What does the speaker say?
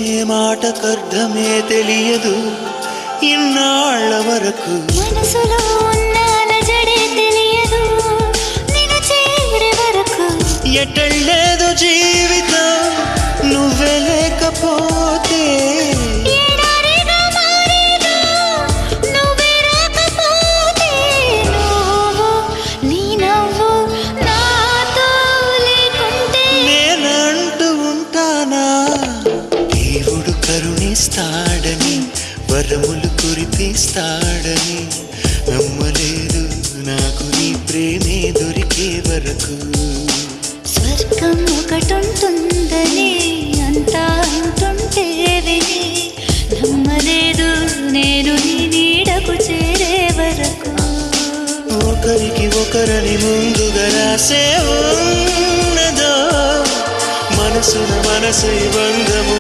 ఏ మాటకర్థమే తెలియదు ఇన్నాళ్ళ వరకు మనసులో ఉన్న అలజడే తెలియదు నిన్ను చేరే వరకు ఎటళ్ళేదో జీవితం నువ్వే లేకపోతే ఎడారిగా మారేదో నువ్వే రాకపోతే నువ్వు నీ నవ్వు నాతో లేకుంటే నేనంటూ ఉంటానా దేవుడు కరుణిస్తాడని వరములు కురిపిస్తాడని నమ్మలేదు నాకు నీ ప్రేమే దొరికే వరకు స్వర్గం ఒకటుంటుందని అంతా అంటుంటే విని నమ్మలేదు నేను నీ నీడకు చేరే వరకు ఒకరికి ఒకరని ముందుగా రాసే ఉన్నదో మనసున మనసు బంధము